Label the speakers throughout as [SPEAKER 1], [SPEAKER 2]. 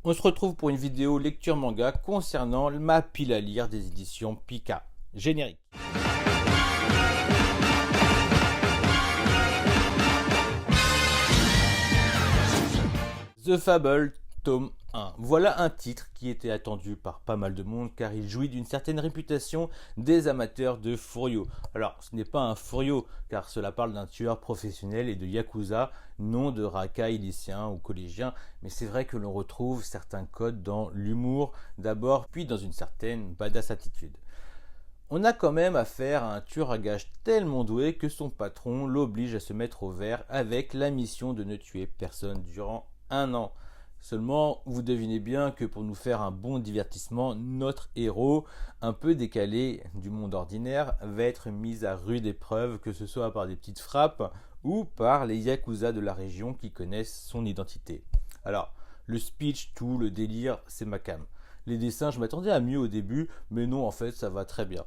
[SPEAKER 1] On se retrouve pour une vidéo lecture manga concernant ma pile à lire des éditions Pika. Générique. The Fable, tome 1. Voilà un titre qui était attendu par pas mal de monde car il jouit d'une certaine réputation des amateurs de Furio. Alors, ce n'est pas un Furio car cela parle d'un tueur professionnel et de Yakuza, non de racailles lycéens ou collégiens, mais c'est vrai que l'on retrouve certains codes dans l'humour d'abord, puis dans une certaine badass attitude. On a quand même affaire à un tueur à gages tellement doué que son patron l'oblige à se mettre au vert avec la mission de ne tuer personne durant un an. Seulement, vous devinez bien que pour nous faire un bon divertissement, notre héros, un peu décalé du monde ordinaire, va être mis à rude épreuve, que ce soit par des petites frappes ou par les yakuza de la région qui connaissent son identité. Alors, le speech, tout, le délire, c'est ma came. Les dessins, je m'attendais à mieux au début, mais non, en fait, ça va très bien.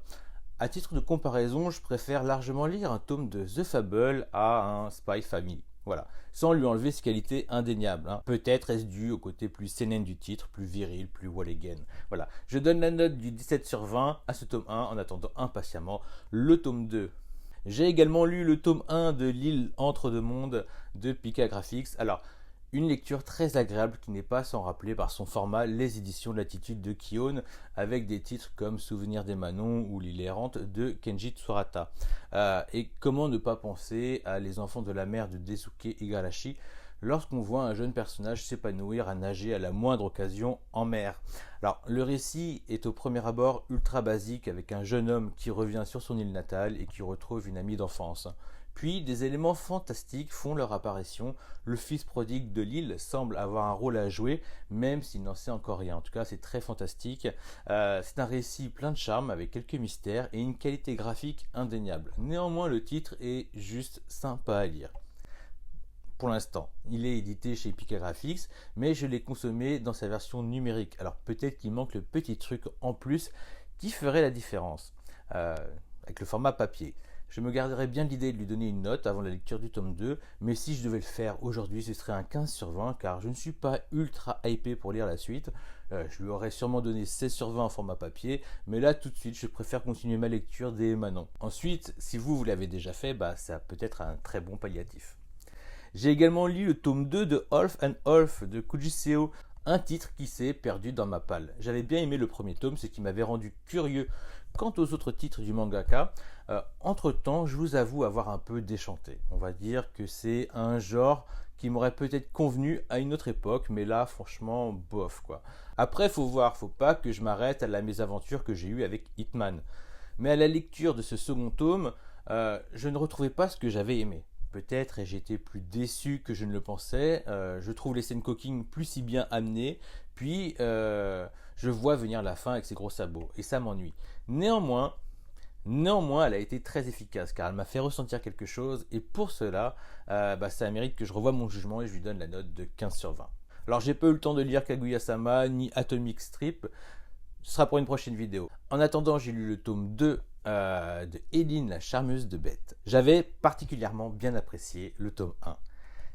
[SPEAKER 1] À titre de comparaison, je préfère largement lire un tome de The Fable à un Spy Family. Voilà, sans lui enlever ses qualités indéniables. Hein. Peut-être est-ce dû au côté plus seinen du titre, plus viril, plus Walligan. Voilà, je donne la note du 17 sur 20 à ce tome 1 en attendant impatiemment le tome 2. J'ai également lu le tome 1 de L'île entre deux mondes de Pika Graphics. Alors, une lecture très agréable qui n'est pas sans rappeler par son format les éditions de Latitude de Kion avec des titres comme Souvenir des Manons ou L'île errante de Kenji Tsurata. Et comment ne pas penser à Les enfants de la mer de Daisuke Igarashi lorsqu'on voit un jeune personnage s'épanouir à nager à la moindre occasion en mer. Alors, le récit est au premier abord ultra basique avec un jeune homme qui revient sur son île natale et qui retrouve une amie d'enfance. Puis des éléments fantastiques font leur apparition. Le fils prodigue de l'île semble avoir un rôle à jouer, même s'il n'en sait encore rien. En tout cas, c'est très fantastique. C'est un récit plein de charme avec quelques mystères et une qualité graphique indéniable. Néanmoins, le titre est juste sympa à lire. Pour l'instant, il est édité chez Pika Graphics, mais je l'ai consommé dans sa version numérique. Alors peut-être qu'il manque le petit truc en plus qui ferait la différence avec le format papier. Je me garderais bien l'idée de lui donner une note avant la lecture du tome 2, mais si je devais le faire aujourd'hui, ce serait un 15 sur 20, car je ne suis pas ultra hypé pour lire la suite. Je lui aurais sûrement donné 16 sur 20 en format papier, mais là tout de suite, je préfère continuer ma lecture des Manon. Ensuite, si vous l'avez déjà fait, ça peut être un très bon palliatif. J'ai également lu le tome 2 de Half and Half de Kujiseo, un titre qui s'est perdu dans ma palle. J'avais bien aimé le premier tome, ce qui m'avait rendu curieux quant aux autres titres du mangaka. Entre temps, je vous avoue avoir un peu déchanté. On va dire que c'est un genre qui m'aurait peut-être convenu à une autre époque, mais là, franchement, bof quoi. Après, faut voir, faut pas que je m'arrête à la mésaventure que j'ai eue avec Hitman. Mais à la lecture de ce second tome, je ne retrouvais pas ce que j'avais aimé. Peut-être ai-je été plus déçu que je ne le pensais. Je trouve les scènes cooking plus si bien amenées. Puis, je vois venir la fin avec ses gros sabots. Et ça m'ennuie. Néanmoins, elle a été très efficace car elle m'a fait ressentir quelque chose. Et pour cela, ça mérite que je revoie mon jugement et je lui donne la note de 15 sur 20. Alors, j'ai pas eu le temps de lire Kaguya-sama ni Atomic Strip. Ce sera pour une prochaine vidéo. En attendant, j'ai lu le tome 2 de Eileen, la charmeuse de bêtes. J'avais particulièrement bien apprécié le tome 1.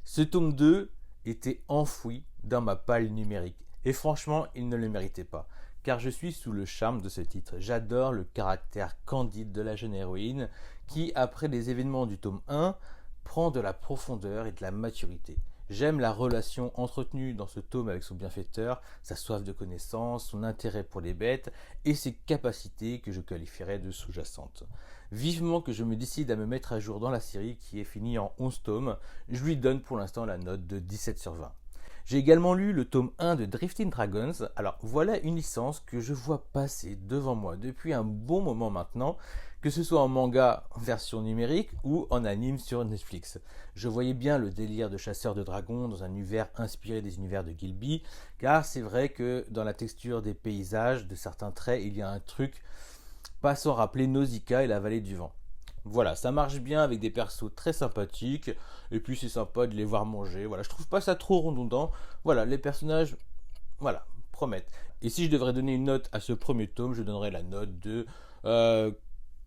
[SPEAKER 1] Ce tome 2 était enfoui dans ma palle numérique. Et franchement, il ne le méritait pas. Car je suis sous le charme de ce titre. J'adore le caractère candide de la jeune héroïne qui, après les événements du tome 1, prend de la profondeur et de la maturité. J'aime la relation entretenue dans ce tome avec son bienfaiteur, sa soif de connaissance, son intérêt pour les bêtes et ses capacités que je qualifierais de sous-jacentes. Vivement que je me décide à me mettre à jour dans la série qui est finie en 11 tomes, je lui donne pour l'instant la note de 17 sur 20. J'ai également lu le tome 1 de Drifting Dragons. Alors voilà une licence que je vois passer devant moi depuis un bon moment maintenant, que ce soit en manga version numérique ou en anime sur Netflix. Je voyais bien le délire de chasseur de dragons dans un univers inspiré des univers de Gilby, car c'est vrai que dans la texture des paysages, de certains traits, il y a un truc pas sans rappeler Nausicaa et la vallée du vent. Voilà, ça marche bien avec des persos très sympathiques, et puis c'est sympa de les voir manger. Voilà, je trouve pas ça trop redondant. Voilà, les personnages, voilà, promettent. Et si je devrais donner une note à ce premier tome, je donnerais la note de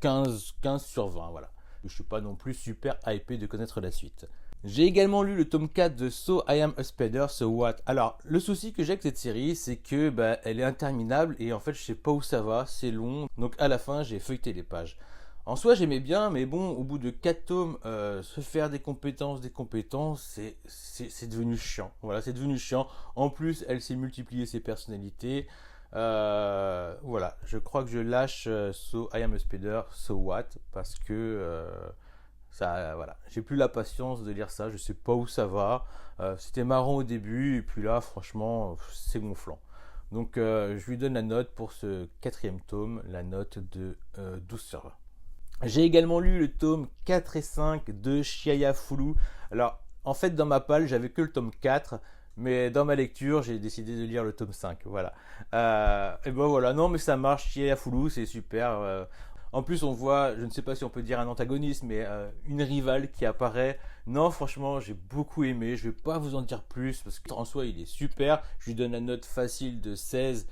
[SPEAKER 1] 15 sur 20, voilà. Je suis pas non plus super hypé de connaître la suite. J'ai également lu le tome 4 de So I Am a Spider, So What. Alors, le souci que j'ai avec cette série, c'est que elle est interminable et en fait, je sais pas où ça va, c'est long. Donc à la fin, j'ai feuilleté les pages. En soi, j'aimais bien, mais bon, au bout de 4 tomes, se faire des compétences, c'est devenu chiant. Voilà, c'est devenu chiant. En plus, elle s'est multipliée ses personnalités. Voilà, je crois que je lâche So I Am a Spider, So What, parce que ça, voilà, j'ai plus la patience de lire ça, je sais pas où ça va. C'était marrant au début, et puis là, franchement, c'est gonflant. Donc, je lui donne la note pour ce quatrième tome, la note de 12 sur 20. J'ai également lu le tome 4 et 5 de Chiaya Fulu. Alors, en fait, dans ma palle, j'avais que le tome 4, mais dans ma lecture, j'ai décidé de lire le tome 5. Voilà. Et ben voilà, non, mais ça marche. Chiaya Fulu, c'est super. En plus, on voit, je ne sais pas si on peut dire un antagoniste, mais une rivale qui apparaît. Non, franchement, j'ai beaucoup aimé. Je ne vais pas vous en dire plus parce qu'en soi, il est super. Je lui donne la note facile de 16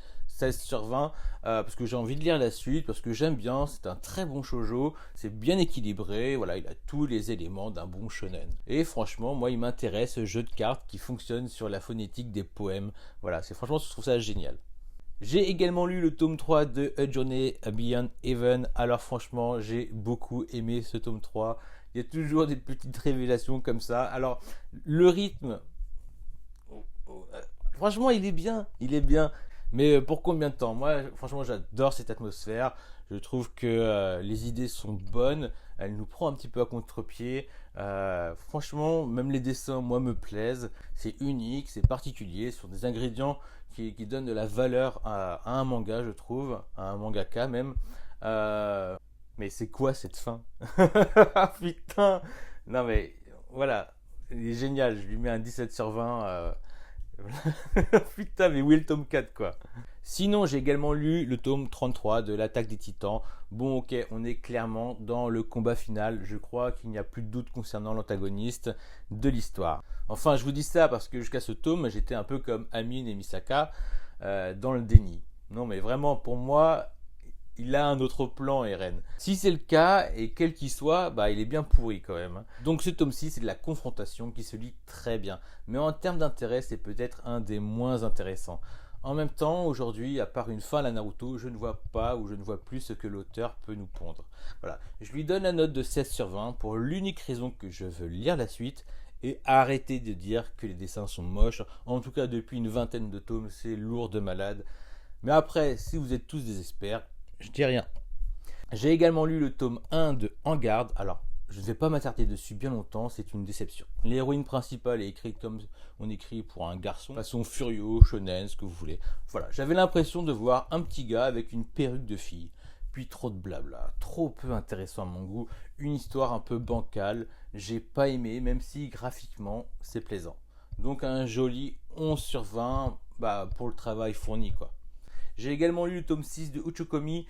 [SPEAKER 1] sur 20 parce que j'ai envie de lire la suite, parce que j'aime bien. C'est un très bon shoujo. C'est bien équilibré. Voilà, il a tous les éléments d'un bon shonen. Et franchement, moi, il m'intéresse ce jeu de cartes qui fonctionne sur la phonétique des poèmes. Voilà, franchement, je trouve ça génial. J'ai également lu le tome 3 de A Journey Beyond Heaven. Alors franchement, j'ai beaucoup aimé ce tome 3. Il y a toujours des petites révélations comme ça. Alors, le rythme, franchement, il est bien. Il est bien. Mais pour combien de temps? Moi, franchement, j'adore cette atmosphère. Je trouve que les idées sont bonnes. Elle nous prend un petit peu à contre-pied. Franchement, même les dessins, moi, me plaisent. C'est unique, c'est particulier, sur des ingrédients qui donnent de la valeur à un manga, je trouve, à un mangaka même. Mais c'est quoi cette fin? Putain! Non mais voilà, il est génial, je lui mets un 17 sur 20. Putain, mais où est le tome 4 quoi? Sinon, j'ai également lu le tome 33 de l'Attaque des Titans. Bon, ok, on est clairement dans le combat final. Je crois qu'il n'y a plus de doute concernant l'antagoniste de l'histoire. Enfin, je vous dis ça parce que jusqu'à ce tome, j'étais un peu comme Amine et Misaka dans le déni. Non, mais vraiment, pour moi, il a un autre plan, Eren. Si c'est le cas, et quel qu'il soit, il est bien pourri quand même. Donc ce tome-ci, c'est de la confrontation qui se lit très bien. Mais en termes d'intérêt, c'est peut-être un des moins intéressants. En même temps, aujourd'hui, à part une fin à la Naruto, je ne vois pas ou je ne vois plus ce que l'auteur peut nous pondre. Voilà. Je lui donne la note de 16 sur 20 pour l'unique raison que je veux lire la suite et arrêter de dire que les dessins sont moches. En tout cas, depuis une vingtaine de tomes, c'est lourd de malade. Mais après, si vous êtes tous des experts, je dis rien. J'ai également lu le tome 1 de En Garde. Alors, je ne vais pas m'attarder dessus bien longtemps, c'est une déception. L'héroïne principale est écrite comme on écrit pour un garçon, façon Furio, shonen, ce que vous voulez. Voilà, j'avais l'impression de voir un petit gars avec une perruque de fille. Puis trop de blabla, trop peu intéressant à mon goût, une histoire un peu bancale, j'ai pas aimé, même si graphiquement c'est plaisant. Donc un joli 11 sur 20 pour le travail fourni quoi. J'ai également lu le tome 6 de Uchukomi.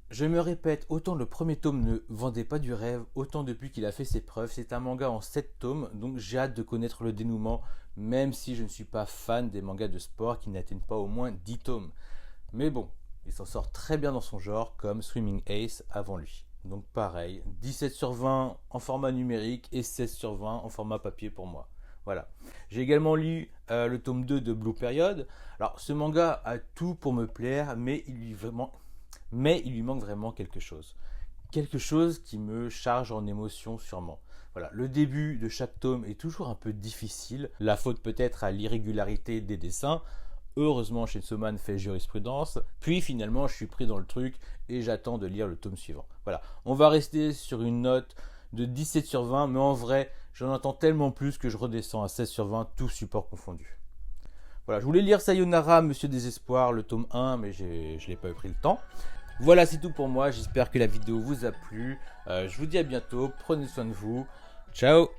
[SPEAKER 1] Je me répète, autant le premier tome ne vendait pas du rêve, autant depuis qu'il a fait ses preuves, c'est un manga en 7 tomes, donc j'ai hâte de connaître le dénouement, même si je ne suis pas fan des mangas de sport qui n'atteignent pas au moins 10 tomes. Mais bon, il s'en sort très bien dans son genre, comme Swimming Ace avant lui. Donc pareil, 17 sur 20 en format numérique et 16 sur 20 en format papier pour moi. Voilà. J'ai également lu le tome 2 de Blue Period. Alors ce manga a tout pour me plaire, mais il lui manque vraiment quelque chose. Quelque chose qui me charge en émotion sûrement. Voilà, le début de chaque tome est toujours un peu difficile. La faute peut-être à l'irrégularité des dessins. Heureusement, Chainsaw Man fait jurisprudence. Puis finalement, je suis pris dans le truc et j'attends de lire le tome suivant. Voilà, on va rester sur une note de 17 sur 20, mais en vrai, j'en entends tellement plus que je redescends à 16 sur 20, tout support confondu. Voilà, je voulais lire Sayonara, Monsieur Désespoir, le tome 1, mais je n'ai pas pris le temps. Voilà, c'est tout pour moi. J'espère que la vidéo vous a plu. Je vous dis à bientôt. Prenez soin de vous. Ciao!